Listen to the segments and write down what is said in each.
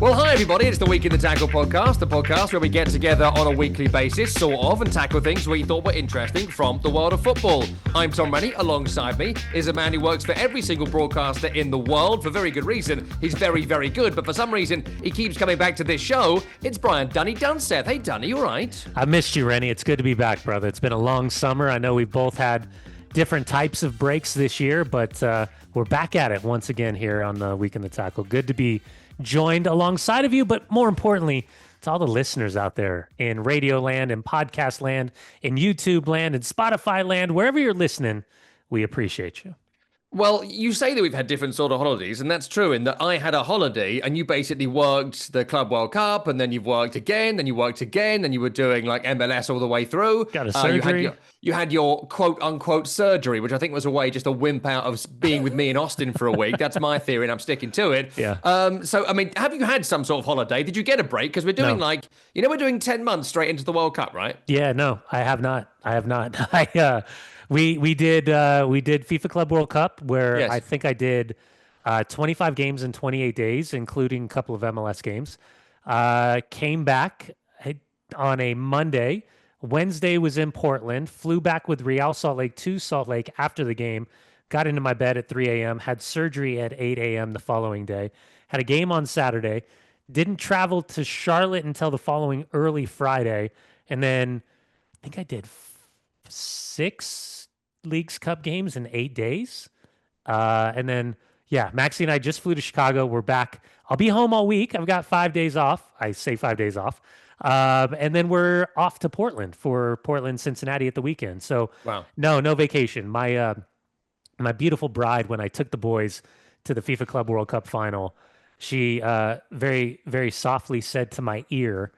Well, hi everybody, it's the Week in the Tackle podcast, the podcast where we get together on a weekly basis, sort of, and tackle things we thought were interesting from the world of football. I'm Tom Rennie, alongside me is a man who works for every single broadcaster in the world, for very good reason. He's very, very good, but for some reason, he keeps coming back to this show. It's Brian Dunny Dunseth. Hey, Dunny, you all right? I missed you, Rennie. It's good to be back, brother. It's been a long summer. I know we've both had different types of breaks this year, but we're back at it once again here on the Week in the Tackle. Good to be joined alongside of you, but more importantly, to all the listeners out there in radio land, in podcast land, in YouTube land, in Spotify land, wherever you're listening, we appreciate you. Well, you say that we've had different sort of holidays, and that's true in that I had a holiday and you basically worked the Club World Cup, and then you've worked again, then you worked again, then you were doing like MLS all the way through. Got a surgery. You had your quote-unquote surgery, which I think was a way just to wimp out of being with me in Austin for a week. That's my theory, and I'm sticking to it. Yeah. So, I mean, have you had some sort of holiday? Did you get a break? Because we're doing we're doing 10 months straight into the World Cup, right? Yeah, no, I have not. We did FIFA Club World Cup where Yes. I think I did 25 games in 28 days, including a couple of MLS games. Came back on a Monday. Wednesday was in Portland. Flew back with Real Salt Lake to Salt Lake after the game. Got into my bed at 3 a.m. Had surgery at 8 a.m. the following day. Had a game on Saturday. Didn't travel to Charlotte until the following early Friday. And then I think I did 6 Leagues Cup games in 8 days. And then, Maxie and I just flew to Chicago. We're back. I'll be home all week. I've got 5 days off. I say 5 days off. And then we're off to Portland for Cincinnati at the weekend. So Wow. No vacation. My beautiful bride, when I took the boys to the FIFA Club World Cup final, she very, very softly said to my ear,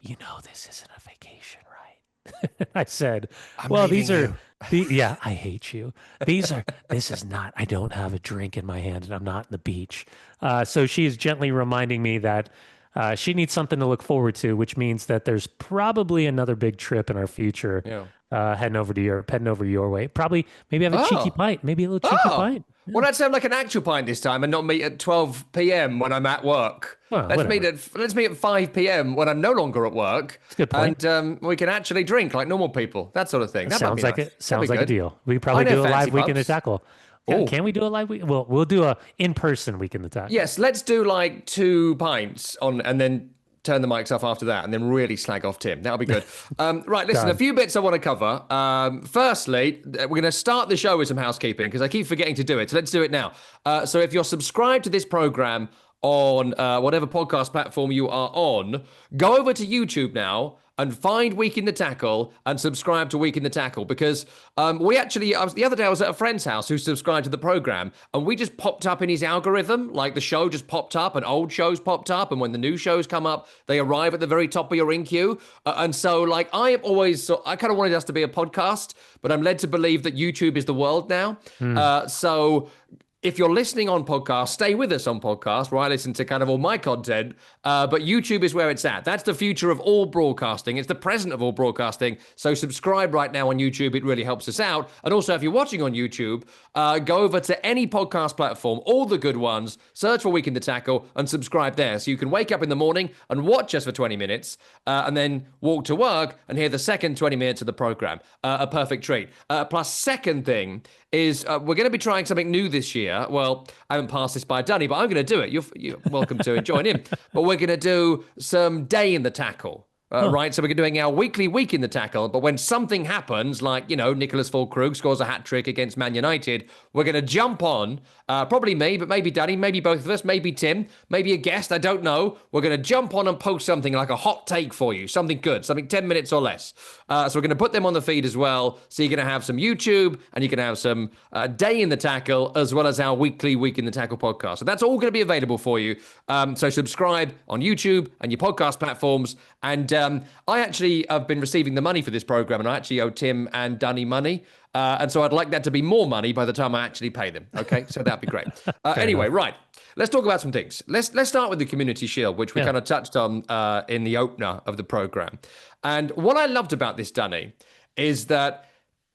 "You know, this isn't a vacation, right?" I said, I hate you. This is not, I don't have a drink in my hand and I'm not in the beach. So she is gently reminding me that she needs something to look forward to, which means that there's probably another big trip in our future. Heading over to Europe, heading over your way. Probably, maybe have a cheeky pint, maybe a little cheeky pint. Yeah. Well, let's have like an actual pint this time and not meet at 12 p.m. when I'm at work. Well, let's meet at 5 p.m. when I'm no longer at work. That's a good point. And we can actually drink like normal people. That sort of thing. That sounds might be like nice. sounds like a deal. We could probably do a live Week in the Tackle. Ooh. Can we do a live week? Well, we'll do a in-person Week in the Tackle. Yes, let's do like 2 pints on, and then turn the mics off after that, and then really slag off Tim. That'll be good. Right, listen, a few bits I want to cover. Firstly, we're going to start the show with some housekeeping because I keep forgetting to do it. So let's do it now. So if you're subscribed to this program on whatever podcast platform you are on, go over to YouTube now and find Week in the Tackle and subscribe to Week in the Tackle because the other day I was at a friend's house who subscribed to the program and we just popped up in his algorithm, like the show just popped up and old shows popped up, and when the new shows come up, they arrive at the very top of your in queue. And so like I kind of wanted us to be a podcast, but I'm led to believe that YouTube is the world now. So if you're listening on podcast, stay with us on podcast where I listen to kind of all my content. But YouTube is where it's at. That's the future of all broadcasting. It's the present of all broadcasting. So subscribe right now on YouTube. It really helps us out. And also, if you're watching on YouTube, go over to any podcast platform, all the good ones, search for Week in the Tackle and subscribe there. So you can wake up in the morning and watch us for 20 minutes and then walk to work and hear the second 20 minutes of the program. A perfect treat. Plus, second thing is we're going to be trying something new this year. Well, I haven't passed this by Dunny, but I'm going to do it. You're welcome to join in. But we're going to do some day in the tackle. Right, so we're doing our weekly Week in the Tackle, but when something happens, like, Nicholas Füllkrug scores a hat-trick against Man United, we're going to jump on, probably me, but maybe Danny, maybe both of us, maybe Tim, maybe a guest, I don't know. We're going to jump on and post something like a hot take for you, something good, something 10 minutes or less. So we're going to put them on the feed as well, so you're going to have some YouTube, and you can have some Day in the Tackle, as well as our weekly Week in the Tackle podcast. So that's all going to be available for you. So subscribe on YouTube and your podcast platforms, and I actually have been receiving the money for this program, and I actually owe Tim and Dunny money. And so I'd like that to be more money by the time I actually pay them. Okay, so that'd be great. Anyway, right. Let's talk about some things. Let's start with the Community Shield, which we kind of touched on in the opener of the program. And what I loved about this, Dunny, is that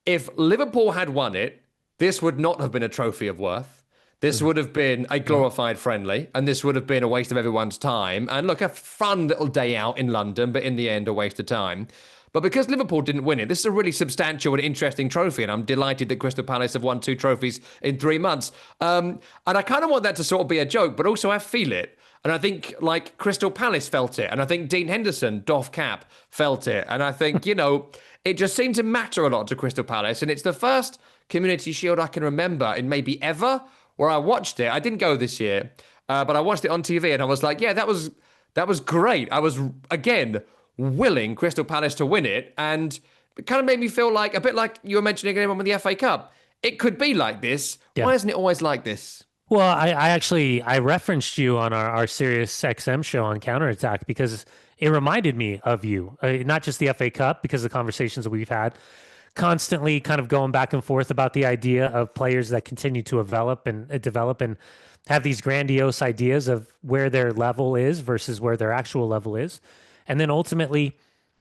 if Liverpool had won it, this would not have been a trophy of worth. This would have been a glorified friendly, and this would have been a waste of everyone's time. And look, a fun little day out in London, but in the end, a waste of time. But because Liverpool didn't win it, this is a really substantial and interesting trophy, and I'm delighted that Crystal Palace have won 2 trophies in 3 months. And I kind of want that to sort of be a joke, but also I feel it. And I think like Crystal Palace felt it. And I think Dean Henderson, Doff Cap, felt it. And I think, it just seemed to matter a lot to Crystal Palace. And it's the first Community Shield I can remember in maybe ever where I watched it. I didn't go this year, but I watched it on TV and I was like, yeah, that was great. I was, again, willing Crystal Palace to win it. And it kind of made me feel like, a bit like you were mentioning anyone with the FA Cup. It could be like this. Yeah. Why isn't it always like this? Well, I referenced you on our Sirius XM show on Counterattack because it reminded me of you, not just the FA Cup, because of the conversations that we've had, constantly kind of going back and forth about the idea of players that continue to develop and have these grandiose ideas of where their level is versus where their actual level is. And then ultimately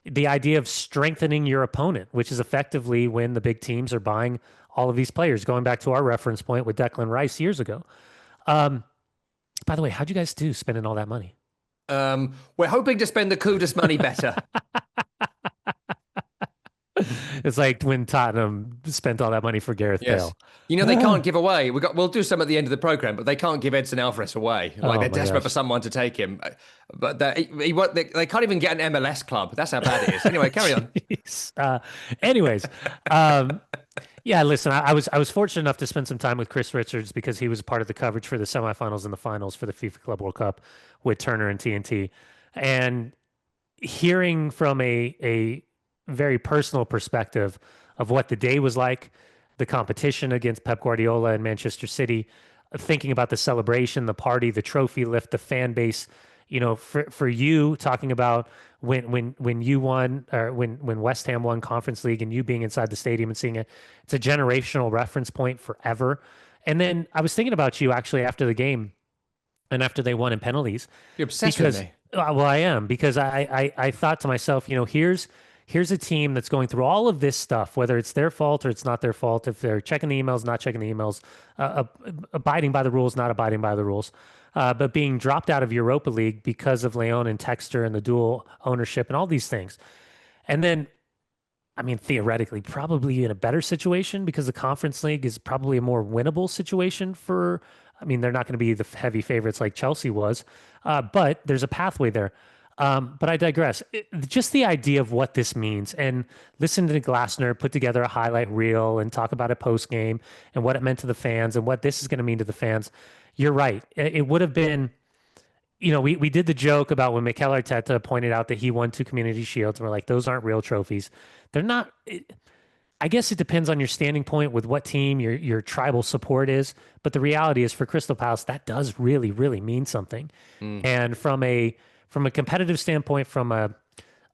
the idea of strengthening your opponent, which is effectively when the big teams are buying all of these players, going back to our reference point with Declan Rice years ago. By the way, how'd you guys do spending all that money? We're hoping to spend the Kudus money better. It's like when Tottenham spent all that money for Gareth Bale. They can't give away. We'll do some at the end of the program, but they can't give Edson Alvarez away. Like they're desperate for someone to take him, but they can't even get an MLS club. That's how bad it is. Anyway, carry on. Anyways, yeah. Listen, I was fortunate enough to spend some time with Chris Richards because he was part of the coverage for the semifinals and the finals for the FIFA Club World Cup with Turner and TNT, and hearing from a very personal perspective of what the day was like, the competition against Pep Guardiola and Manchester City, thinking about the celebration, the party, the trophy lift, the fan base, for you talking about when you won or when West Ham won Conference League and you being inside the stadium and seeing it, it's a generational reference point forever. And then I was thinking about you actually after the game and after they won in penalties. You're obsessed with me. Well, I am, because I thought to myself, here's a team that's going through all of this stuff, whether it's their fault or it's not their fault, if they're checking the emails, not checking the emails, abiding by the rules, not abiding by the rules, but being dropped out of Europa League because of Leon and Textor and the dual ownership and all these things. And then, theoretically, probably in a better situation because the Conference League is probably a more winnable situation they're not going to be the heavy favorites like Chelsea was, but there's a pathway there. But I digress. Just the idea of what this means, and listen to Glasner put together a highlight reel and talk about it post game and what it meant to the fans and what this is going to mean to the fans. You're right. It would have been, we did the joke about when Mikel Arteta pointed out that he won 2 Community Shields, and we're like, those aren't real trophies. They're not. I guess it depends on your standing point with what team your tribal support is. But the reality is for Crystal Palace, that does really, really mean something. And from a competitive standpoint, from a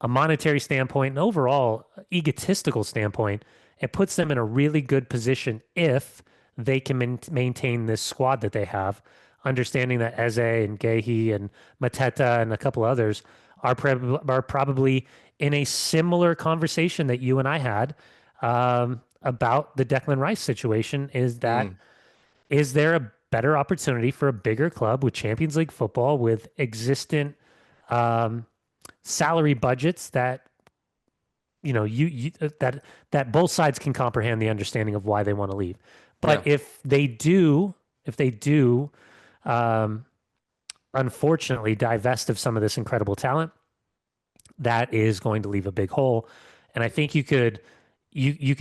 monetary standpoint, and overall egotistical standpoint, it puts them in a really good position if they can maintain this squad that they have, understanding that Eze and Gehi and Mateta and a couple others are probably in a similar conversation that you and I had about the Declan Rice situation. Is there a better opportunity for a bigger club with Champions League football, with existent salary budgets that that both sides can comprehend the understanding of why they want to leave? But if they do unfortunately divest of some of this incredible talent, that is going to leave a big hole. And I think you could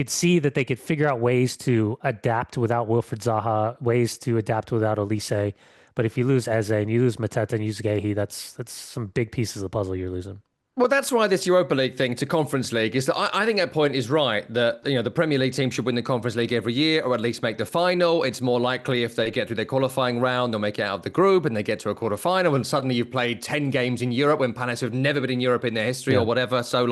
see that they could figure out ways to adapt without Wilfried Zaha, ways to adapt without Olise. But if you lose Eze and you lose Mateta and you lose Gehi, that's some big pieces of the puzzle you're losing. Well, that's why this Europa League thing to Conference League is that I think that point is right, that the Premier League team should win the Conference League every year or at least make the final. It's more likely if they get through their qualifying round, they'll make it out of the group and they get to a quarterfinal and suddenly you've played 10 games in Europe when Palace have never been in Europe in their history or whatever. So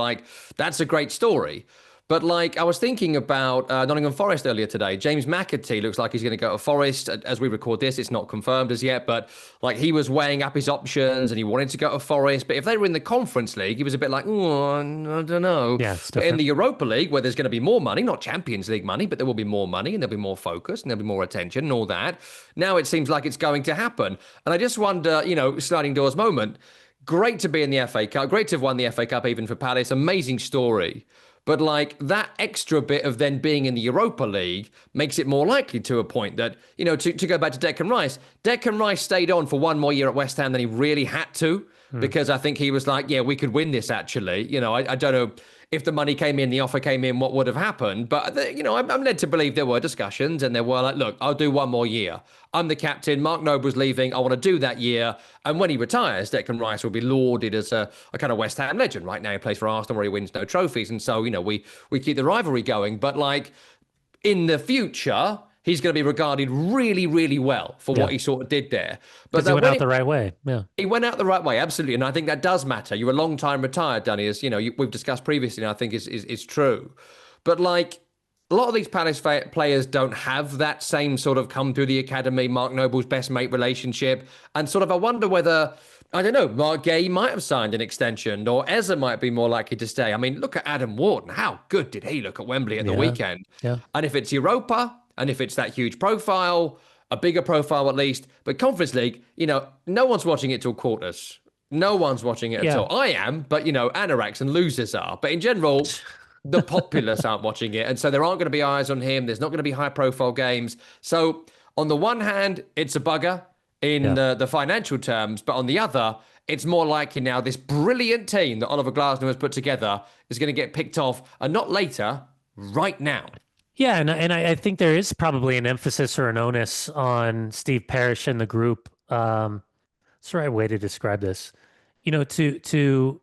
that's a great story. But like I was thinking about Nottingham Forest earlier today. James McAtee looks like he's going to go to Forest. As we record this, it's not confirmed as yet, but like he was weighing up his options and he wanted to go to Forest. But if they were in the Conference League, he was a bit like, oh, I don't know. Yeah, it's But in different. the Europa League, where there's going to be more money, not Champions League money, but there will be more money and there'll be more focus and there'll be more attention and all that. Now it seems like it's going to happen. And I just wonder, sliding doors moment. Great to be in the FA Cup. Great to have won the FA Cup even for Palace. Amazing story. But like that extra bit of then being in the Europa League makes it more likely to a point that, to go back to Declan Rice stayed on for one more year at West Ham than he really had to, because I think he was like, yeah, we could win this actually. I don't know if the money came in, the offer came in, what would have happened. But, I'm led to believe there were discussions and there were like, look, I'll do one more year. I'm the captain. Mark Noble's leaving. I want to do that year. And when he retires, Declan Rice will be lauded as a kind of West Ham legend. Right now he plays for Arsenal where he wins no trophies. And so, we keep the rivalry going. But like in the future, he's going to be regarded really, really well for what he sort of did there. But he went out the right way. Yeah. He went out the right way, absolutely. And I think that does matter. You're a long time retired, Danny, as we've discussed previously, and I think is true. But like a lot of these Palace players don't have that same sort of come through the academy, Mark Noble's best mate relationship. And sort of I wonder whether, I don't know, Mark Gay might have signed an extension or Eza might be more likely to stay. I mean, look at Adam Wharton. How good did he look at Wembley at the weekend? Yeah. And if it's Europa, and if it's that huge profile, a bigger profile at least, but Conference League, no one's watching it till quarters. No one's watching it at all. I am, but, anoraks and losers are. But in general, the populace aren't watching it. And so there aren't going to be eyes on him. There's not going to be high profile games. So on the one hand, it's a bugger in the financial terms. But on the other, it's more likely now this brilliant team that Oliver Glasner has put together is going to get picked off, and not later, right now. Yeah, and I think there is probably an emphasis or an onus on Steve Parish and the group. What's the right way to describe this? To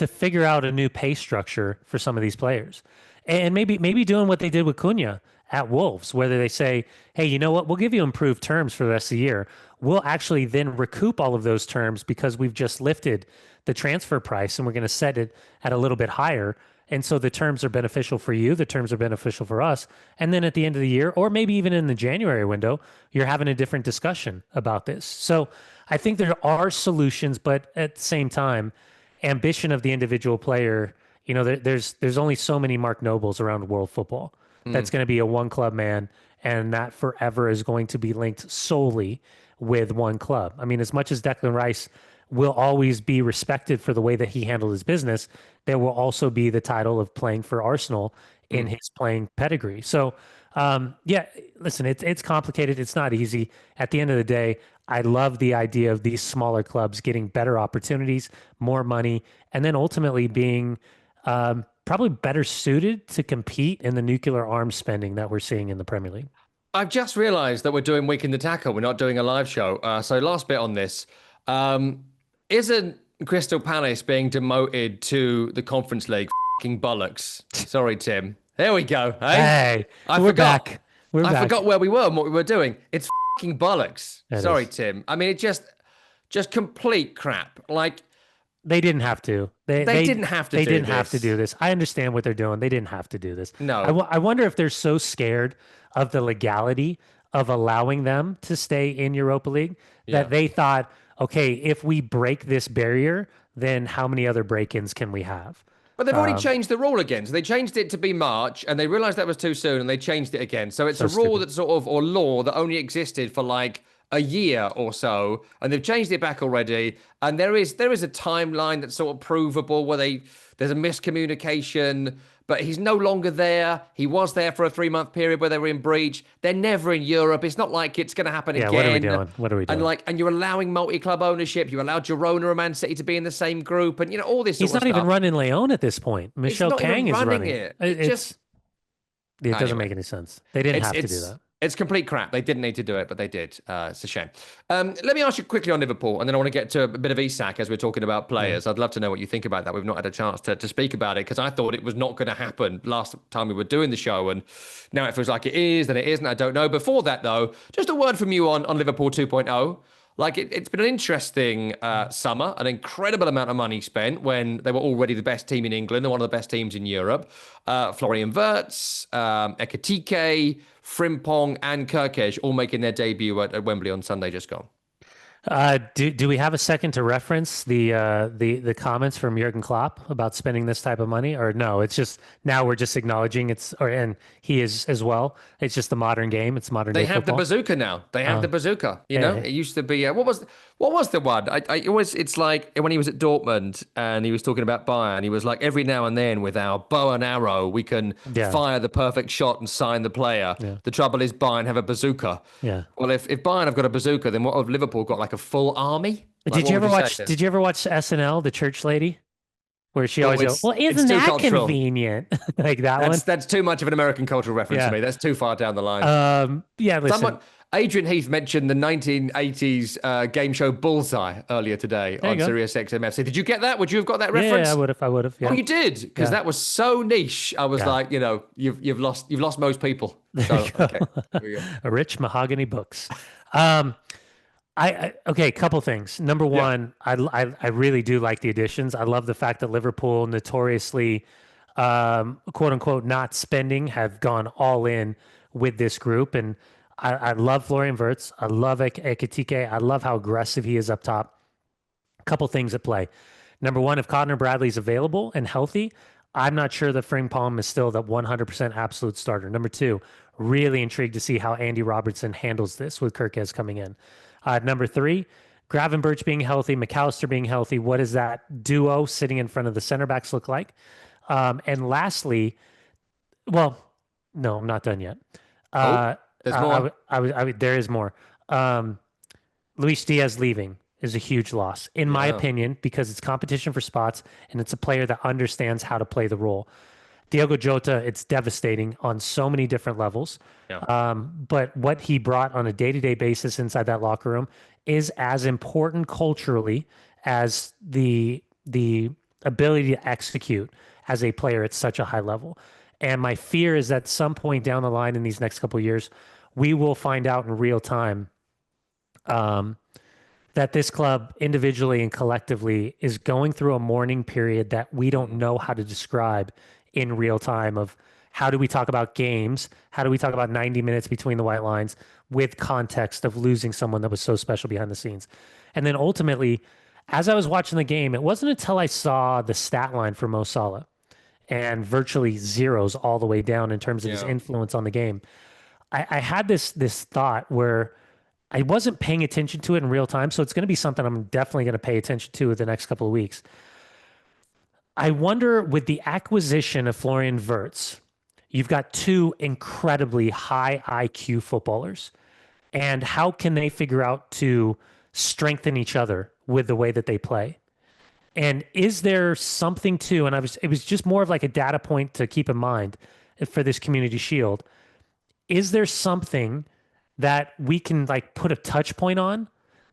figure out a new pay structure for some of these players, and maybe doing what they did with Cunha at Wolves, where they say, hey, you know what? We'll give you improved terms for the rest of the year. We'll actually then recoup all of those terms because we've just lifted the transfer price and we're going to set it at a little bit higher. And so the terms are beneficial for you. The terms are beneficial for us. And then at the end of the year, or maybe even in the January window, you're having a different discussion about this. So I think there are solutions, but at the same time, ambition of the individual player, there's only so many Mark Nobles around world football. That's going to be a one club man, and that forever is going to be linked solely with one club. I mean, as much as Declan Rice will always be respected for the way that he handled his business, there will also be the title of playing for Arsenal in his playing pedigree. So, listen, it's complicated. It's not easy. At the end of the day, I love the idea of these smaller clubs getting better opportunities, more money, and then ultimately being probably better suited to compete in the nuclear arms spending that we're seeing in the Premier League. I've just realised that we're doing Week in the Tackle. We're not doing a live show. So last bit on this. Isn't Crystal Palace being demoted to the Conference League f***ing bollocks? Sorry, Tim. There we go. Hey, we're back. I forgot where we were and what we were doing. It's f***ing bollocks. Sorry, Tim. I mean, it just complete crap. Like, they didn't have to. They didn't have to. They didn't have to do this. I understand what they're doing. They didn't have to do this. No. I wonder if they're so scared of the legality of allowing them to stay in Europa League that they thought, okay, if we break this barrier, then how many other break-ins can we have? But they've already changed the rule again. So they changed it to be March, and they realised that was too soon, and they changed it again. So it's a rule that or law that only existed for like a year or so, and they've changed it back already. And there is a timeline that's sort of provable where there's a miscommunication, but he's no longer there. He was there for a 3-month period where they were in breach. They're never in Europe. It's not like it's going to happen again. What are we doing? What are we doing? And you're allowing multi-club ownership. You allowed Girona and Man City to be in the same group, and all this. He's not even running Leon at this point. Michel Kang is running it. It doesn't make any sense. They didn't have to do that. It's complete crap. They didn't need to do it, but they did. It's a shame. Let me ask you quickly on Liverpool, and then I want to get to a bit of Isak as we're talking about players. I'd love to know what you think about that. We've not had a chance to speak about it because I thought it was not going to happen last time we were doing the show, and now it feels like it is, then it isn't. I don't know. Before that, though, just a word from you on Liverpool 2.0. Like it's been an interesting summer, an incredible amount of money spent when they were already the best team in England and one of the best teams in Europe. Florian Wirtz, Ekitike, Frimpong, and Kirkesh all making their debut at Wembley on Sunday just gone. Do we have a second to reference the comments from Jurgen Klopp about spending this type of money, or no? It's just now we're just acknowledging and he is as well. It's just the modern game. It's modern day football. They have the bazooka now. They have the bazooka. You know, it used to be what was the one? It's like when he was at Dortmund and he was talking about Bayern. He was like, every now and then with our bow and arrow we can fire the perfect shot and sign the player. Yeah. The trouble is Bayern have a bazooka. Yeah. Well, if Bayern have got a bazooka, then what have Liverpool got? Like a full army? Like, did you ever watch SNL, the church lady? Where she always goes, well, isn't that convenient? Like that That's too much of an American cultural reference to me. That's too far down the line. Listen. Adrian Heath mentioned the 1980s game show Bullseye earlier today on Sirius XM. Did you get that? Would you have got that reference? Yeah, I would have. Yeah. Oh, you did? Because that was so niche. I was like, you've lost most people. So, okay. A rich mahogany books. Okay, couple things. Number one, I really do like the additions. I love the fact that Liverpool notoriously, quote unquote, not spending, have gone all in with this group. And I love Florian Wirtz. I love Ekitike. I love how aggressive he is up top. A couple things at play. Number one, if Connor Bradley's available and healthy, I'm not sure that Frimpong is still the 100% absolute starter. Number two, really intrigued to see how Andy Robertson handles this with Kirkes coming in. Number three, Gravenberch being healthy, McAllister being healthy. What does that duo sitting in front of the center backs look like? And lastly, well, no, I'm not done yet. There's more. There is more. Luis Diaz leaving is a huge loss, in my opinion, because it's competition for spots and it's a player that understands how to play the role. Diogo Jota, it's devastating on so many different levels. Yeah. But what he brought on a day-to-day basis inside that locker room is as important culturally as the ability to execute as a player at such a high level. And my fear is that at some point down the line in these next couple of years, we will find out in real time that this club individually and collectively is going through a mourning period that we don't know how to describe in real time. Of how do we talk about games? How do we talk about 90 minutes between the white lines with context of losing someone that was so special behind the scenes? And then ultimately, as I was watching the game, it wasn't until I saw the stat line for Mo Salah and virtually zeros all the way down in terms of his influence on the game. I had this thought where I wasn't paying attention to it in real time. So it's going to be something I'm definitely going to pay attention to the next couple of weeks. I wonder, with the acquisition of Florian Wirtz, you've got two incredibly high IQ footballers. And how can they figure out to strengthen each other with the way that they play? And is there something to, and it was just more of like a data point to keep in mind for this Community Shield. Is there something that we can like put a touch point on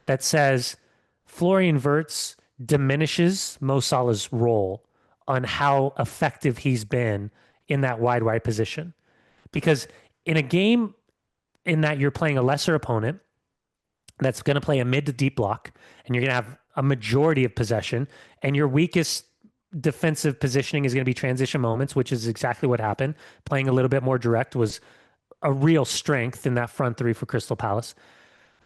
that says Florian Wirtz diminishes Mo Salah's role on how effective he's been in that wide right position? Because in a game in that you're playing a lesser opponent that's going to play a mid to deep block, and you're going to have a majority of possession, and your weakest defensive positioning is going to be transition moments, which is exactly what happened. Playing a little bit more direct was a real strength in that front three for Crystal Palace.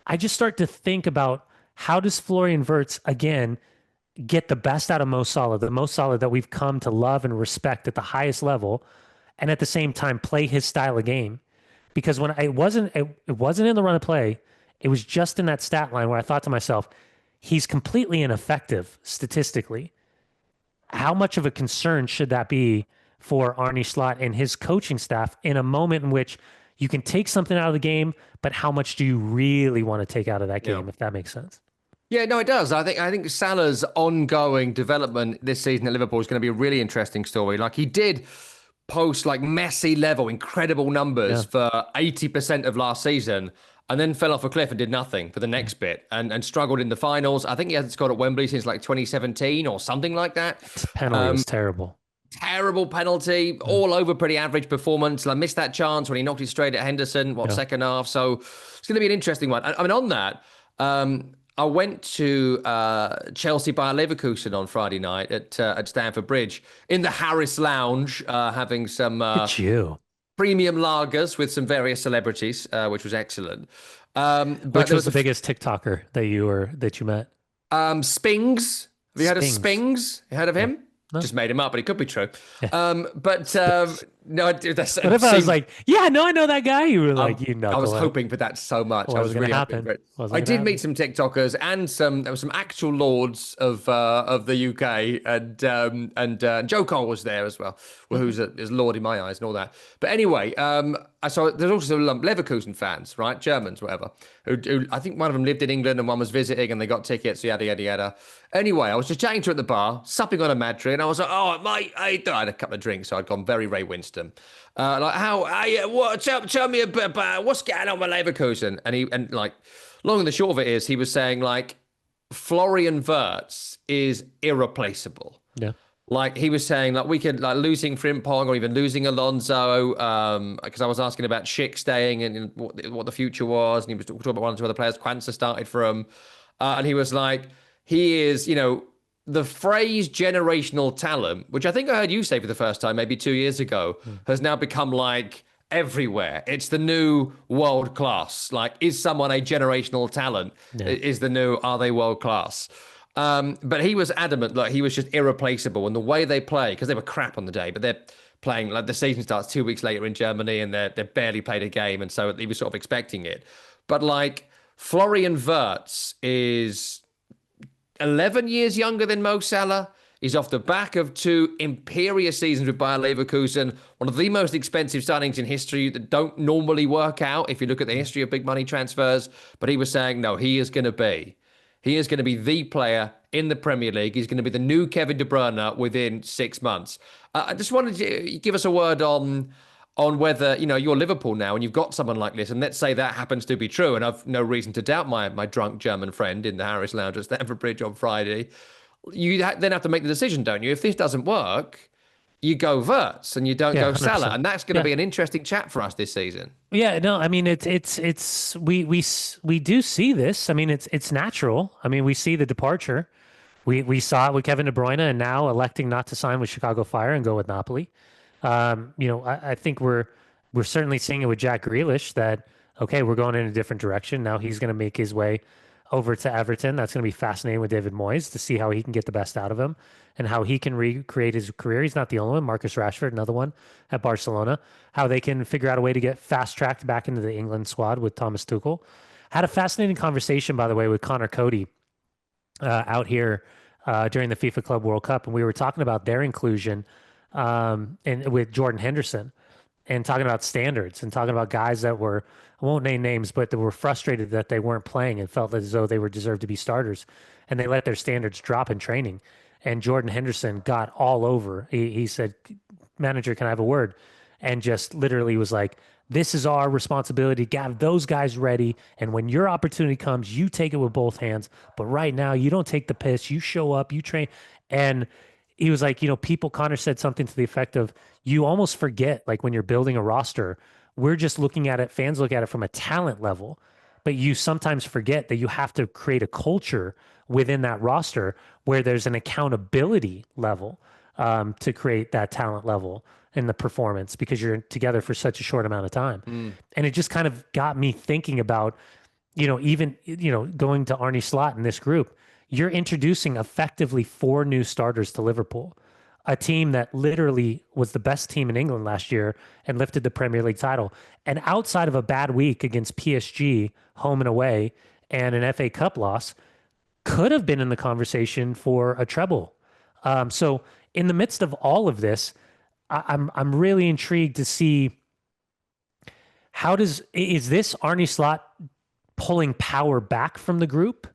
I just start to think about, how does Florian Wirtz, again, get the best out of Mo Salah, the Mo Salah that we've come to love and respect at the highest level, and at the same time play his style of game? Because when it wasn't in the run of play, it was just in that stat line where I thought to myself, he's completely ineffective statistically. How much of a concern should that be for Arne Slot and his coaching staff in a moment in which you can take something out of the game, but how much do you really want to take out of that game, if that makes sense? Yeah, no, it does. I think Salah's ongoing development this season at Liverpool is going to be a really interesting story. Like, he did post like Messi level incredible numbers for 80% of last season, and then fell off a cliff and did nothing for the next bit, and struggled in the finals. I think he hasn't scored at Wembley since like 2017 or something like that. His penalty was terrible. Terrible penalty, all over pretty average performance. I missed that chance when he knocked it straight at Henderson, second half. So it's going to be an interesting one. I mean, on that, I went to Chelsea Bayer Leverkusen on Friday night at Stamford Bridge in the Harris Lounge, having some Look at you. premium lagers with some various celebrities, which was excellent. But Which there was was the biggest TikToker that you met? Spings. Have you heard of Spings. Spings? You heard of No. him? No. Just made him up, but it could be true. Yeah. But no, that's What if I was like, yeah, no, I know that guy? You were like, you I was knucklehead. hoping for that so much. I was Wasn't really gonna hoping for happen. it. Wasn't I gonna did happen. meet some TikTokers and there were some actual lords of the UK, and Joe Cole was there as well, who's is lord in my eyes and all that. But anyway, I saw there's also Leverkusen fans, right, Germans, whatever. Who I think one of them lived in England and one was visiting, and they got tickets, yada yada yada. Anyway, I was just chatting to her at the bar, supping on a Madrid, and I was like, "Oh, mate, I had a couple of drinks, so I'd gone very Ray Winston." Like tell me a bit about what's going on with Leverkusen, and like, long and the short of it is, he was saying like, Florian Wirtz is irreplaceable. Yeah. Like he was saying, like we could like losing Frimpong or even losing Alonso, because I was asking about Schick staying and what the future was, and he was talking about one or two other players. Kwanzaa started from, and he was like, he is, the phrase generational talent, which I think I heard you say for the first time maybe 2 years ago, has now become like everywhere. It's the new world class. Like, is someone a generational talent? Yeah. Is the new, are they world class? But he was adamant, like he was just irreplaceable. And the way they play, because they were crap on the day, but they're playing, like the season starts 2 weeks later in Germany and they barely played a game. And so he was sort of expecting it. But like Florian Wirtz is 11 years younger than Mo Salah. He's off the back of two imperious seasons with Bayer Leverkusen, one of the most expensive signings in history that don't normally work out if you look at the history of big money transfers. But he was saying, no, he is going to be the player in the Premier League. He's going to be the new Kevin De Bruyne within 6 months. I just wanted to give us a word on whether, you're Liverpool now and you've got someone like this, and let's say that happens to be true, and I've no reason to doubt my drunk German friend in the Harris Lounge at Stamford Bridge on Friday. You then have to make the decision, don't you? If this doesn't work, you go Wirtz and you don't go 100%. Salah, and that's going to Yeah. be an interesting chat for us this season. Yeah, no, I mean we do see this. I mean it's natural. I mean we see the departure. We saw it with Kevin De Bruyne, and now electing not to sign with Chicago Fire and go with Napoli. I think we're certainly seeing it with Jack Grealish that okay, we're going in a different direction. Now he's going to make his way over to Everton. That's going to be fascinating with David Moyes to see how he can get the best out of him and how he can recreate his career. He's not the only one. Marcus Rashford, another one at Barcelona. How they can figure out a way to get fast-tracked back into the England squad with Thomas Tuchel. Had a fascinating conversation, by the way, with Connor Cody out here during the FIFA Club World Cup, and we were talking about their inclusion and with Jordan Henderson and talking about standards and talking about guys that were, I won't name names, but that were frustrated that they weren't playing and felt as though they were deserved to be starters, and they let their standards drop in training. And Jordan Henderson got all over. He said, "Manager, can I have a word?" And just literally was like, "This is our responsibility to have those guys ready. And when your opportunity comes, you take it with both hands. But right now, you don't take the piss. You show up, you train." And he was like, Connor said something to the effect of, you almost forget, like when you're building a roster, we're just looking at it, fans look at it from a talent level, but you sometimes forget that you have to create a culture within that roster where there's an accountability level to create that talent level in the performance because you're together for such a short amount of time. And it just kind of got me thinking about, even, going to Arne Slot in this group, you're introducing effectively 4 new starters to Liverpool, a team that literally was the best team in England last year and lifted the Premier League title. And outside of a bad week against PSG, home and away, and an FA Cup loss, could have been in the conversation for a treble. So in the midst of all of this, I'm really intrigued to see is this Arne Slot pulling power back from the group?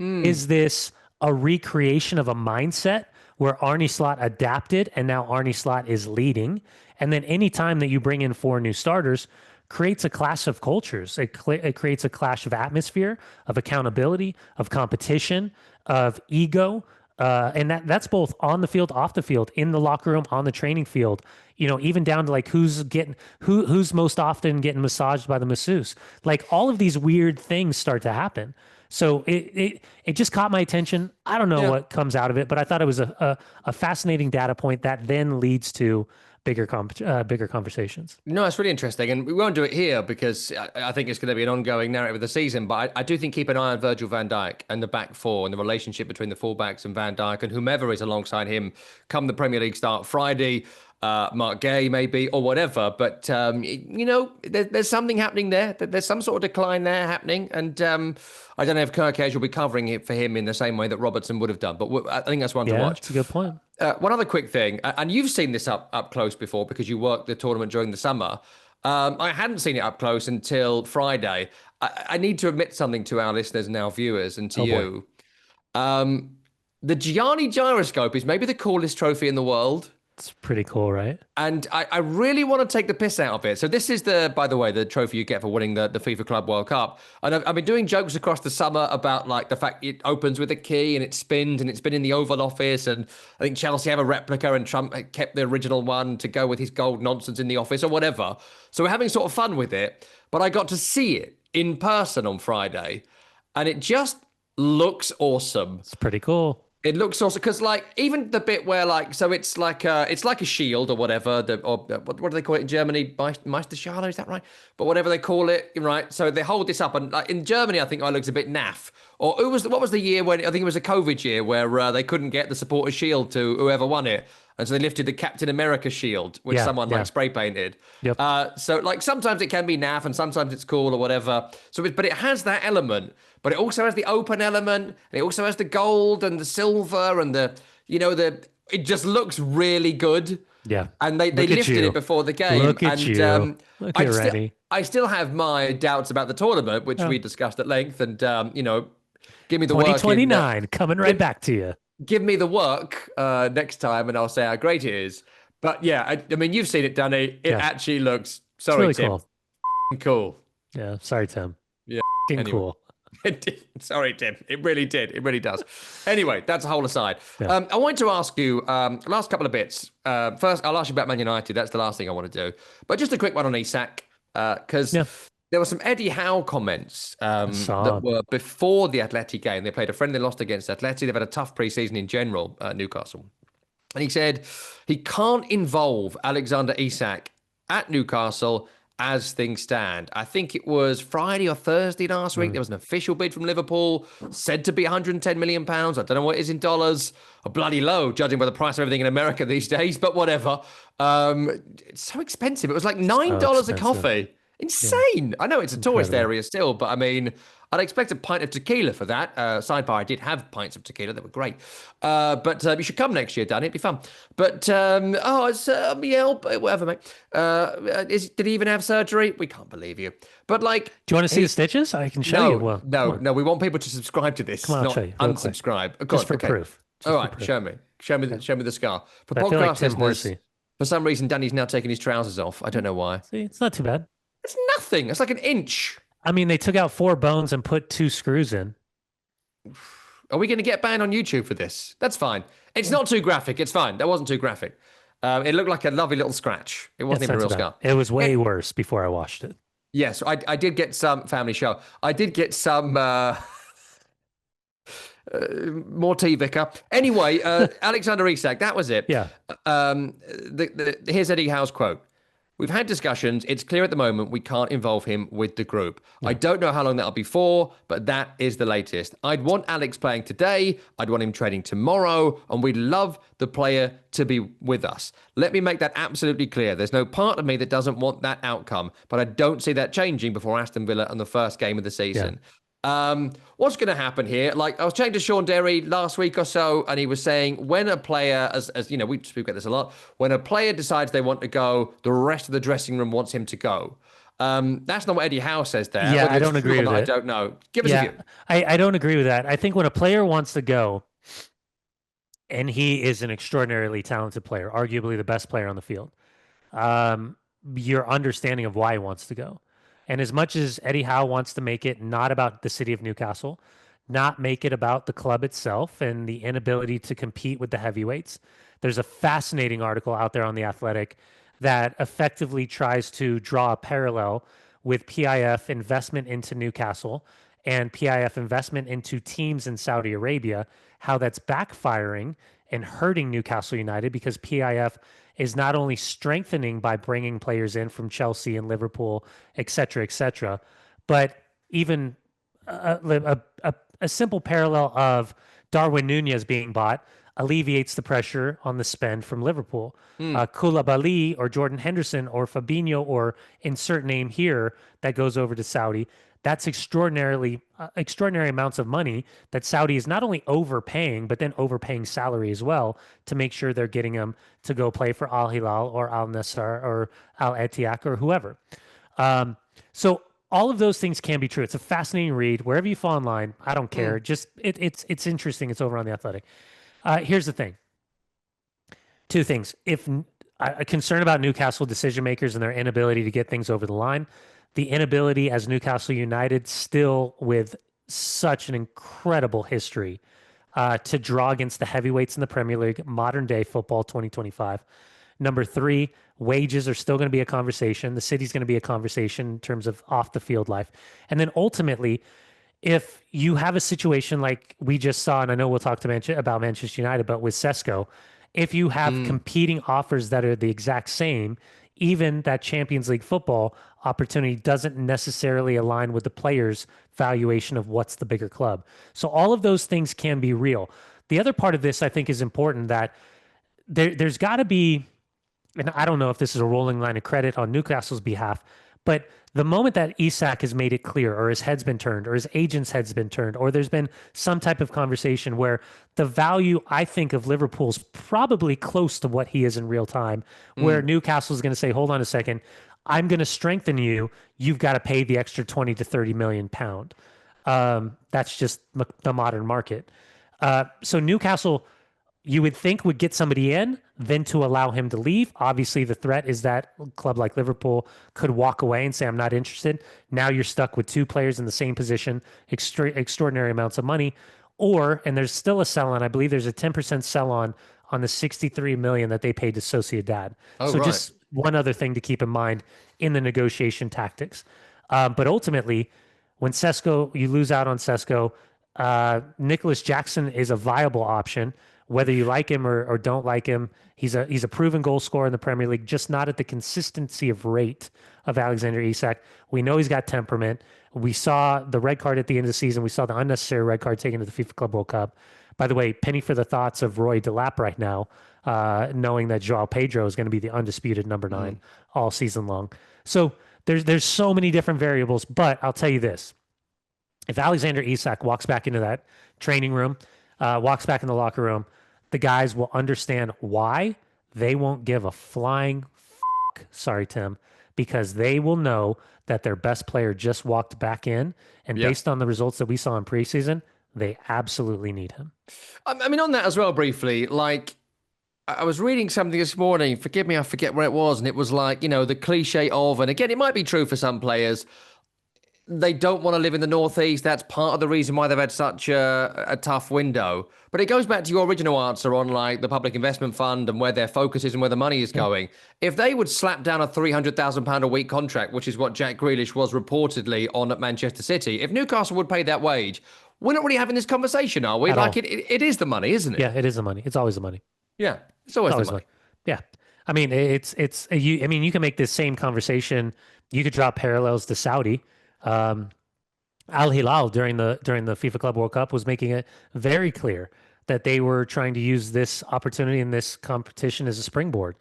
Is this a recreation of a mindset where Arne Slot adapted and now Arne Slot is leading? And then anytime that you bring in 4 new starters, creates a clash of cultures. It creates a clash of atmosphere, of accountability, of competition, of ego. And that's both on the field, off the field, in the locker room, on the training field, even down to like who's most often getting massaged by the masseuse. Like all of these weird things start to happen. So it just caught my attention. I don't know Yeah. what comes out of it, but I thought it was a fascinating data point that then leads to bigger conversations. No, it's really interesting, and we won't do it here because I think it's going to be an ongoing narrative of the season. But I do think keep an eye on Virgil van Dijk and the back four and the relationship between the fullbacks and Van Dijk and whomever is alongside him come the Premier League start Friday. Mark Gay maybe or whatever, but there's something happening there. There's some sort of decline there happening, and I don't know if Kirkez will be covering it for him in the same way that Robertson would have done. But I think that's one to watch. That's a good point. One other quick thing, and you've seen this up close before because you worked the tournament during the summer. I hadn't seen it up close until Friday. I need to admit something to our listeners and our viewers and to you. The Gianni Gyroscope is maybe the coolest trophy in the world. It's pretty cool, right? And I really want to take the piss out of it. So this is by the way, the trophy you get for winning the FIFA Club World Cup. And I've been doing jokes across the summer about like the fact it opens with a key and it spins and it's been in the Oval Office. And I think Chelsea have a replica and Trump kept the original one to go with his gold nonsense in the office or whatever. So we're having sort of fun with it. But I got to see it in person on Friday and it just looks awesome. It's pretty cool. It looks awesome because, like, even the bit where, like, so it's like a shield or whatever. What do they call it in Germany? Meisterschale, is that right? But whatever they call it, right? So they hold this up, and like, in Germany, I think it looks a bit naff. Or what was the year when I think it was a COVID year where they couldn't get the supporters' shield to whoever won it, and so they lifted the Captain America shield, which someone like spray painted. Yep. So like sometimes it can be naff, and sometimes it's cool or whatever. So, but it has that element. But it also has the open element, and it also has the gold and the silver and it just looks really good. Yeah. And they lifted it before the game. Look at you. Look already. I still have my doubts about the tournament, which we discussed at length. And, give me the 2029 coming right back to you. Give me the work next time, and I'll say how great it is. But yeah, I mean, you've seen it, Danny. It actually looks really Tim. Cool. Cool. Yeah. Sorry, Tim. Yeah. Anyway. Cool. It did. Sorry, Tim. It really did. It really does. Anyway, that's a whole aside. Yeah. I wanted to ask you last couple of bits. First, I'll ask you about Man United. That's the last thing I want to do. But just a quick one on Isak, because there were some Eddie Howe comments that were before the Atleti game. They played a friendly loss against Atleti. They've had a tough preseason in general, Newcastle. And he said he can't involve Alexander Isak at Newcastle as things stand. I think it was Friday or Thursday last week. There was an official bid from Liverpool, said to be £110 million. I don't know what it is in dollars. A bloody low, judging by the price of everything in America these days, but whatever. It's so expensive. It was like $9 a coffee. Insane. Yeah. I know it's a tourist area still, but I mean, I'd expect a pint of tequila for that. Sidebar, I did have pints of tequila. They were great. But you should come next year, Dan. It'd be fun. But, whatever, mate. Did he even have surgery? We can't believe you. But like... Do you want to see the stitches? I can show you. No. We want people to subscribe to this, not unsubscribe. Just for proof. All right, show me. Show me the scar. For podcast like listeners, for some reason, Danny's now taking his trousers off. I don't know why. See, it's not too bad. It's nothing. It's like an inch. I mean, they took out 4 bones and put 2 screws in. Are we going to get banned on YouTube for this? That's fine. It's not too graphic. It's fine. That wasn't too graphic. It looked like a lovely little scratch. It wasn't even a real scar. It was way worse before I watched it. Yes, I did get some family show. I did get some more tea, Vicar. Anyway, Alexander Isak, that was it. Yeah. Here's Eddie Howe's quote. We've had discussions. It's clear at the moment we can't involve him with the group. Yeah. I don't know how long that'll be for, but that is the latest. I'd want Alex playing today. I'd want him training tomorrow, and we'd love the player to be with us. Let me make that absolutely clear. There's no part of me that doesn't want that outcome, but I don't see that changing before Aston Villa and the first game of the season. Yeah. What's going to happen here? Like, I was chatting to Sean Derry last week or so, and he was saying when a player, as you know, we speak about this a lot, when a player decides they want to go, the rest of the dressing room wants him to go. That's not what Eddie Howe says there. Yeah, I don't agree with that. I don't know. Give us a view. I don't agree with that. I think when a player wants to go, and he is an extraordinarily talented player, arguably the best player on the field, your understanding of why he wants to go. And as much as Eddie Howe wants to make it not about the city of Newcastle, not make it about the club itself and the inability to compete with the heavyweights, there's a fascinating article out there on The Athletic that effectively tries to draw a parallel with PIF investment into Newcastle and PIF investment into teams in Saudi Arabia, how that's backfiring and hurting Newcastle United because PIF is not only strengthening by bringing players in from Chelsea and Liverpool, et cetera, but even a simple parallel of Darwin Nunez being bought alleviates the pressure on the spend from Liverpool. Koulibaly or Jordan Henderson or Fabinho or insert name here that goes over to Saudi. That's extraordinary amounts of money that Saudi is not only overpaying, but then overpaying salary as well to make sure they're getting them to go play for Al Hilal or Al Nassr or Al Etihad or whoever. So all of those things can be true. It's a fascinating read. Wherever you fall in line, I don't care. Just it's interesting. It's over on The Athletic. Here's the thing. Two things. If a concern about Newcastle decision makers and their inability to get things over the line, the inability as Newcastle United, still with such an incredible history, to draw against the heavyweights in the Premier League, modern day football 2025. Number three, wages are still going to be a conversation. The city's going to be a conversation in terms of off the field life. And then ultimately, if you have a situation like we just saw, and I know we'll talk to about Manchester United, but with Sesko, if you have competing offers that are the exact same, even that Champions League football opportunity doesn't necessarily align with the player's valuation of what's the bigger club. So all of those things can be real. The other part of this, I think, is important, that there's got to be, and I don't know if this is a rolling line of credit on Newcastle's behalf, but the moment that Isak has made it clear, or his head's been turned, or his agent's head's been turned, or there's been some type of conversation where the value, I think, of Liverpool's probably close to what he is in real time, where Newcastle is going to say, hold on a second, I'm going to strengthen you. You've got to pay the extra 20 to 30 million pound. That's just the modern market. So Newcastle, you would think, would get somebody in, then to allow him to leave. Obviously, the threat is that a club like Liverpool could walk away and say, I'm not interested. Now you're stuck with two players in the same position, extraordinary amounts of money. Or, and there's still a sell-on, I believe there's a 10% sell-on on the 63 million that they paid to Sociedad. Just one other thing to keep in mind in the negotiation tactics. But ultimately, when Sesko, you lose out on Sesko, Nicholas Jackson is a viable option. Whether you like him or don't like him, he's a proven goal scorer in the Premier League, just not at the consistency of rate of Alexander Isak. We know he's got temperament. We saw the red card at the end of the season. We saw the unnecessary red card taken to the FIFA Club World Cup. By the way, penny for the thoughts of Roy Delap right now, knowing that Joao Pedro is going to be the undisputed number 9 all season long. So there's so many different variables, but I'll tell you this. If Alexander Isak walks back into that training room, walks back in the locker room, the guys will understand why they won't give a flying sorry, Tim, because they will know that their best player just walked back in. And based on the results that we saw in preseason, they absolutely need him. I mean, on that as well, briefly, like, I was reading something this morning, forgive me, I forget where it was, and it was like, the cliche of, and again, it might be true for some players, they don't want to live in the Northeast. That's part of the reason why they've had such a tough window. But it goes back to your original answer on like the public investment fund and where their focus is and where the money is going. If they would slap down a £300,000 a week contract, which is what Jack Grealish was reportedly on at Manchester City, if Newcastle would pay that wage, we're not really having this conversation, are we? At like all. it is the money, isn't it? Yeah, it is the money. It's always the money. Yeah, it's always the money. Yeah. I mean, you can make this same conversation. You could draw parallels to Saudi. Al Hilal during the FIFA Club World Cup was making it very clear that they were trying to use this opportunity in this competition as a springboard.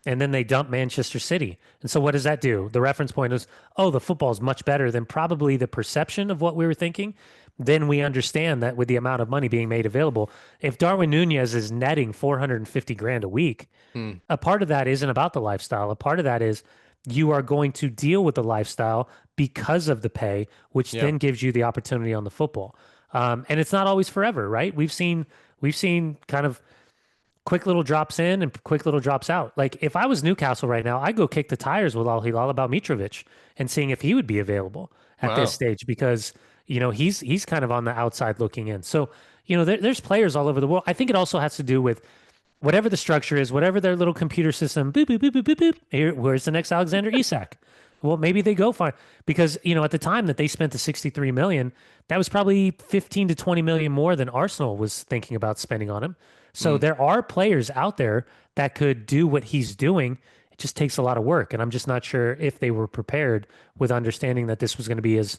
And then they dumped Manchester City. And so what does that do? The reference point is, the football is much better than probably the perception of what we were thinking. Then we understand that with the amount of money being made available, if Darwin Nunez is netting 450 grand a week, a part of that isn't about the lifestyle. A part of that is you are going to deal with the lifestyle because of the pay, which then gives you the opportunity on the football. And it's not always forever, right? We've seen kind of quick little drops in and quick little drops out. Like if I was Newcastle right now, I'd go kick the tires with Al Hilal about Mitrovic and seeing if he would be available at this stage, because he's kind of on the outside looking in. So there's players all over the world. I think it also has to do with whatever the structure is, whatever their little computer system, boop, boop, boop, boop, boop, boop. Here, where's the next Alexander Isak? Well, maybe they go far because, at the time that they spent the 63 million, that was probably 15 to 20 million more than Arsenal was thinking about spending on him. So Mm. there are players out there that could do what he's doing. It just takes a lot of work. And I'm just not sure if they were prepared with understanding that this was going to be as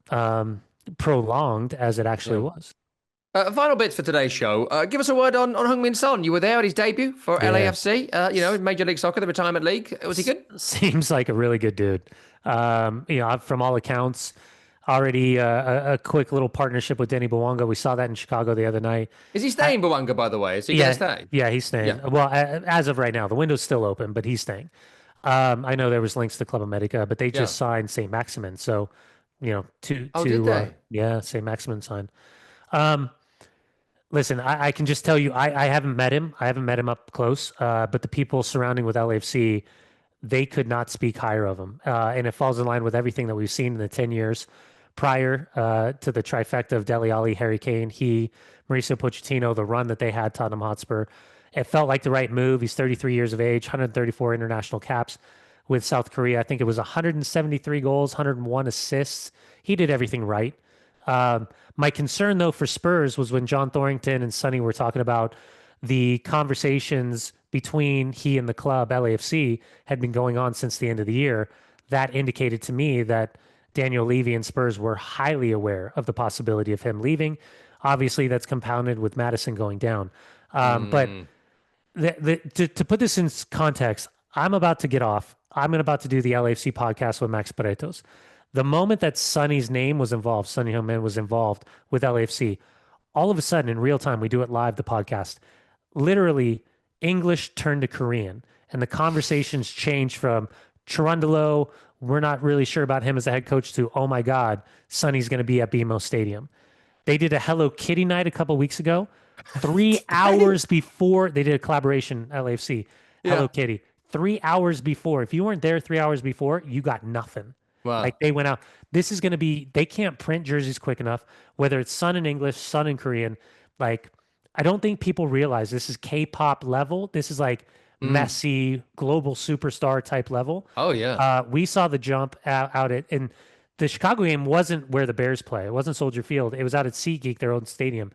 um, prolonged as it actually Yeah. was. Final bits for today's show. Give us a word on Heung-min Son. You were there at his debut for Yeah. LAFC, Major League Soccer, the retirement league. Was he good? Seems like a really good dude. From all accounts, already a quick little partnership with Denny Bwanga. We saw that in Chicago the other night. Is he staying, Bwanga, by the way? Is he going Yeah, to stay? yeah, he's staying. Yeah. Well, as of right now, the window's still open, but he's staying. I know there was links to Club America, but they Yeah. just signed St. Maximin. So, Oh, did they? yeah, St. Maximin signed. Um, Listen, I can just tell you, I haven't met him. I haven't met him up close. But the people surrounding with LAFC, they could not speak higher of him. And it falls in line with everything that we've seen in the 10 years prior to the trifecta of Dele Alli, Harry Kane, Mauricio Pochettino, the run that they had, Tottenham Hotspur. It felt like the right move. He's 33 years of age, 134 international caps with South Korea. I think it was 173 goals, 101 assists. He did everything right. My concern, though, for Spurs was when John Thorrington and Sonny were talking about the conversations between he and the club, LAFC, had been going on since the end of the year. That indicated to me that Daniel Levy and Spurs were highly aware of the possibility of him leaving. Obviously, that's compounded with Madison going down. But to put this in context, I'm about to get off. I'm about to do the LAFC podcast with Max Paretos. The moment that Sonny's name was involved, Sonny Heung-min was involved with LAFC, all of a sudden in real time, we do it live, the podcast, literally English turned to Korean and the conversations changed from Chirundalo, we're not really sure about him as a head coach, to, oh my God, Sonny's going to be at BMO Stadium. They did a Hello Kitty night a couple weeks ago. 3 hours before they did a collaboration, LAFC, Hello Kitty. 3 hours before, if you weren't there 3 hours before, you got nothing. Wow. Like they went out. This is going to be, they can't print jerseys quick enough, whether it's Sun in English, Sun in Korean. Like, I don't think people realize this is K-pop level. This is like Messi, global superstar type level. Oh, yeah. We saw the jump out at, and the Chicago game wasn't where the Bears play. It wasn't Soldier Field. It was out at SeatGeek, their own stadium.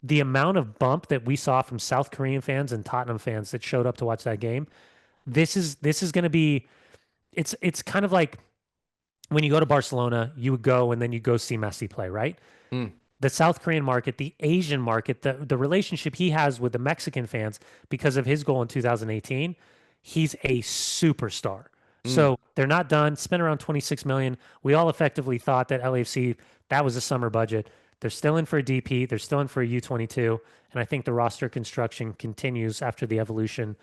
The amount of bump that we saw from South Korean fans and Tottenham fans that showed up to watch that game, this is going to be, it's kind of like, when you go to Barcelona, you would go and then you go see Messi play, right? The South Korean market, the Asian market, the relationship he has with the Mexican fans because of his goal in 2018, he's a superstar. So they're not done. Spent around 26 million. We all effectively thought that LAFC, that was a summer budget. They're still in for a DP. They're still in for a U22. And I think the roster construction continues after the evolution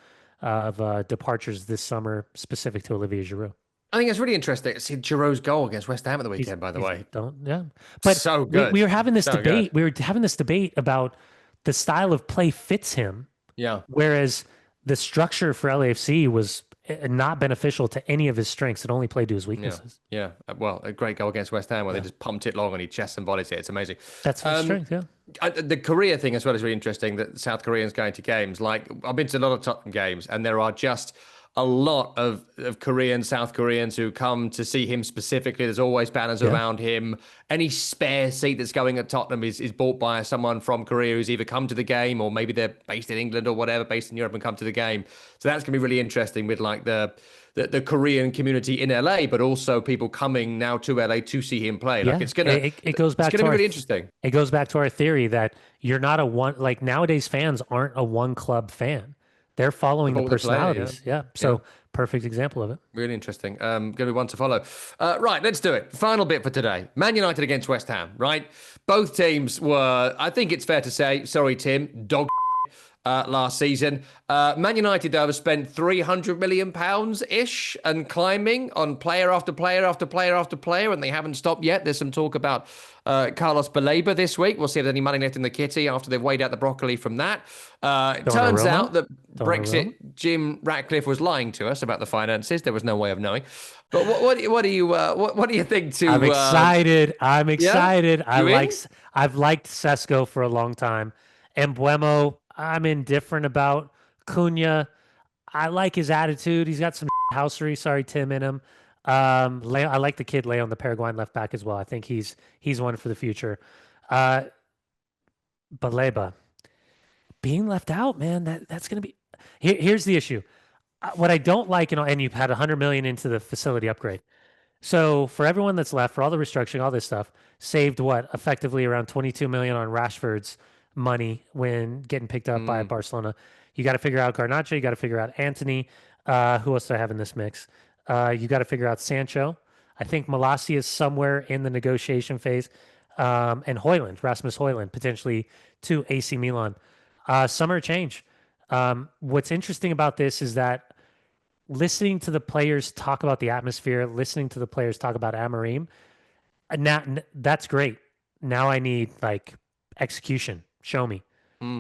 of departures this summer specific to Olivier Giroud. I think it's really interesting to see Giroud's goal against West Ham at the weekend, by the way. But so good. We were having this debate. Good. We were having this debate about the style of play fits him. Yeah. Whereas the structure for LAFC was not beneficial to any of his strengths. It only played to his weaknesses. Yeah. Well, a great goal against West Ham where they just pumped it long and he chests and bodies it. It's amazing. That's his strength, yeah. The Korea thing as well is really interesting, that South Koreans going to games. Like, I've been to a lot of Tottenham games and there are just a lot of Koreans, South Koreans who come to see him specifically. There's always banners around him. Any spare seat that's going at Tottenham is bought by someone from Korea who's either come to the game or maybe they're based in England or whatever, based in Europe and come to the game. So that's going to be really interesting with like the Korean community in LA, but also people coming now to LA to see him play. Like it's gonna, it goes back it's gonna be really interesting. It goes back to our theory that you're not a one, like nowadays fans aren't a one club fan. They're following the personalities. So perfect example of it. Really interesting. Going to be one to follow. Right, let's do it. Final bit for today. Man United against West Ham, right? Both teams were, I think it's fair to say, sorry, Tim, dog last season. Man United, though, have spent £300 million-ish and climbing on player after player after player after player, and they haven't stopped yet. There's some talk about Carlos Baleba this week. We'll see if there's any money left in the kitty after they've weighed out the broccoli from that. It turns out that Brexit, Jim Ratcliffe was lying to us about the finances. There was no way of knowing. But what do you think? I'm excited. I'm excited. Yeah? I've liked Sesko for a long time. Embuemo, I'm indifferent about. Cunha, I like his attitude. He's got some housery, sorry, Tim, in him. Leo, I like the kid Leo, the Paraguayan left back as well. I think he's one for the future. Uh, Baleba being left out, man. That's gonna be. Here's the issue. What I don't like, and you've had 100 million into the facility upgrade. So for everyone that's left, for all the restructuring, all this stuff, saved what effectively around 22 million on Rashford's money when getting picked up by Barcelona. You got to figure out Garnacho. You got to figure out Anthony. Who else do I have in this mix? You got to figure out Sancho. I think Malassi is somewhere in the negotiation phase. And Højlund, Rasmus Højlund, potentially to AC Milan. Summer change. What's interesting about this is that listening to the players talk about the atmosphere, listening to the players talk about Amorim, now that's great. Now I need like execution. Show me,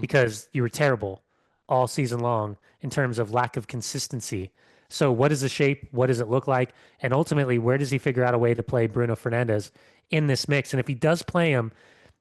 because you were terrible all season long in terms of lack of consistency. So what is the shape? What does it look like? And ultimately, where does he figure out a way to play Bruno Fernandes in this mix? And if he does play him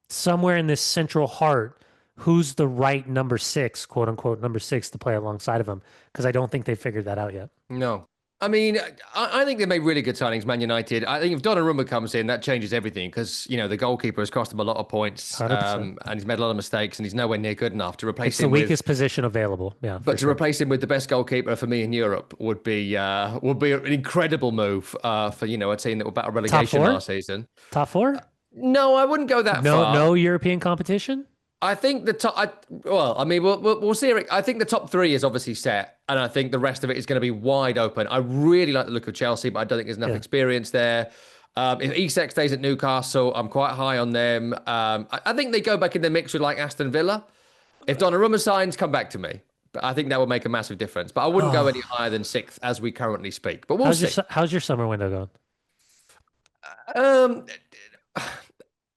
somewhere in this central heart, who's the right number 6, quote unquote, number 6 to play alongside of him? Because I don't think they've figured that out yet. No. I mean, I think they made really good signings, Man United. I think if Donnarumma comes in, that changes everything because, the goalkeeper has cost him a lot of points and he's made a lot of mistakes and he's nowhere near good enough to replace him. It's the weakest position available. Yeah. But to replace him with the best goalkeeper for me in Europe would be an incredible move for, a team that were battle relegation last season. Top 4? No, I wouldn't go that far. No European competition? I think the top. We'll see, Eric. I think the top 3 is obviously set, and I think the rest of it is going to be wide open. I really like the look of Chelsea, but I don't think there's enough experience there. If Isak stays at Newcastle, I'm quite high on them. I think they go back in the mix with like Aston Villa. If Donnarumma signs, come back to me. But I think that will make a massive difference. But I wouldn't go any higher than 6th as we currently speak. But we'll see. How's your summer window going?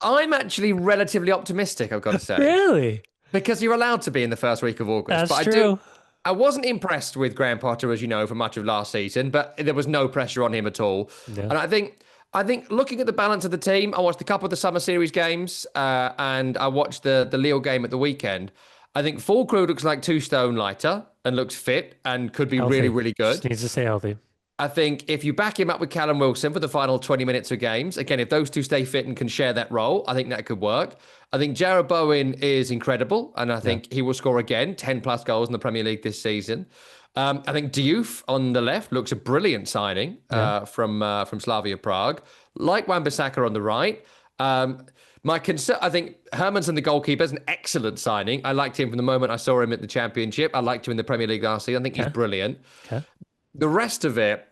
I'm actually relatively optimistic, I've got to say. Really? Because you're allowed to be in the first week of August. That's true. I wasn't impressed with Graham Potter, as you know, for much of last season, but there was no pressure on him at all. Yeah. And I think looking at the balance of the team, I watched a couple of the Summer Series games and I watched the Lille game at the weekend. I think full crew looks like 2 stone lighter and looks fit and could be really, really good. Just needs to stay healthy. I think if you back him up with Callum Wilson for the final 20 minutes of games, again, if those 2 stay fit and can share that role, I think that could work. I think Jarrod Bowen is incredible, and I think he will score again, 10-plus goals in the Premier League this season. I think Diouf on the left looks a brilliant signing from Slavia Prague. Like Wan-Bissaka on the right. My concern, I think Hermansen, the goalkeeper, is an excellent signing. I liked him from the moment I saw him at the Championship. I liked him in the Premier League last season. I think he's brilliant. Okay. The rest of it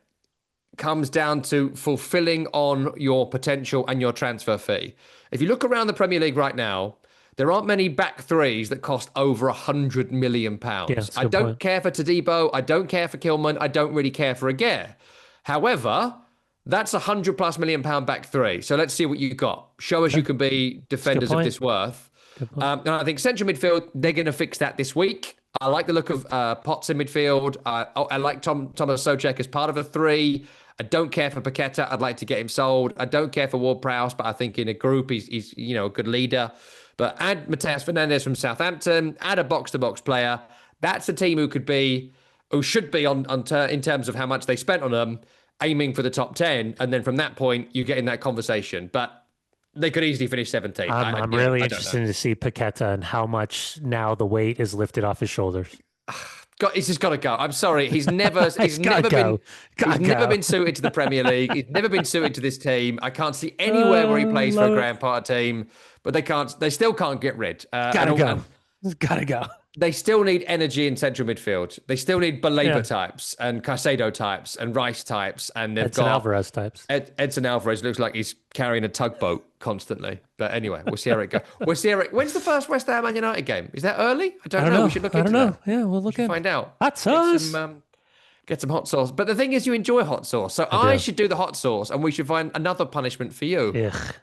comes down to fulfilling on your potential and your transfer fee. If you look around the Premier League right now, there aren't many back threes that cost over £100 million. I don't care for Todibo. I don't care for Kilman. I don't really care for Aguirre. However, that's £100+ million back 3. So let's see what you got. Show us you can be defenders of this worth. And I think central midfield, they're going to fix that this week. I like the look of Potts in midfield. I like Thomas Souček as part of a 3. I don't care for Paqueta. I'd like to get him sold. I don't care for Ward-Prowse, but I think in a group he's a good leader. But add Mateus Fernandes from Southampton. Add a box-to-box player. That's a team who should be on in terms of how much they spent on them, aiming for the top 10. And then from that point, you get in that conversation. But they could easily finish 17th. I'm really interested to see Paqueta and how much now the weight is lifted off his shoulders. God, he's just got to go. I'm sorry. He's never been suited to the Premier League. He's never been suited to this team. I can't see anywhere where he plays for a Graham Potter team, but they still can't get rid. Gotta go. They still need energy in central midfield. They still need Baleba types and Caicedo types and Rice types. And they've Edson Alvarez types. Edson Alvarez looks like he's carrying a tugboat constantly. But anyway, we'll see how it goes. When's the first West Ham Man United game? Is that early? I don't know. We should look into that. Yeah, we'll look at find out. Hot sauce. Get some hot sauce. But the thing is, you enjoy hot sauce. So I should do the hot sauce and we should find another punishment for you. Ugh.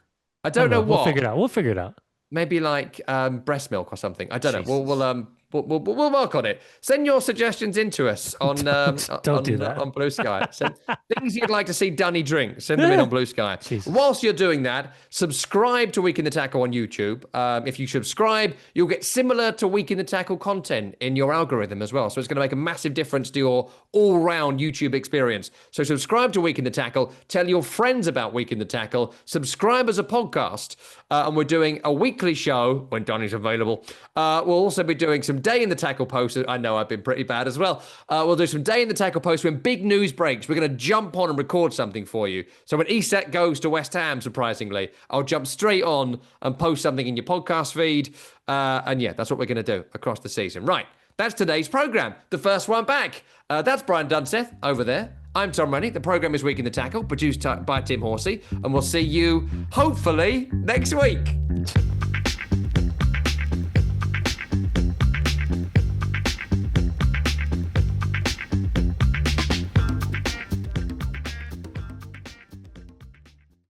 I don't know what. We'll figure it out. Maybe like breast milk or something. I don't know. We'll work on it. Send your suggestions into us on don't do that. On Blue Sky. Send things you'd like to see Dunny drink. Send them in on Blue Sky. Jesus. Whilst you're doing that, subscribe to Week in the Tackle on YouTube. If you subscribe, you'll get similar to Week in the Tackle content in your algorithm as well. So it's going to make a massive difference to your all-round YouTube experience. So subscribe to Week in the Tackle. Tell your friends about Week in the Tackle. Subscribe as a podcast. And we're doing a weekly show when Donny's available. We'll also be doing some Day in the Tackle posts. I know I've been pretty bad as well. We'll do some Day in the Tackle posts when big news breaks. We're going to jump on and record something for you. So when Isak goes to West Ham, surprisingly, I'll jump straight on and post something in your podcast feed. And yeah, that's what we're going to do across the season. Right, that's today's programme. The first one back. That's Brian Dunseth over there. I'm Tom Rennie. The programme is Week in the Tackle, produced by Tim Horsey. And we'll see you, hopefully, next week.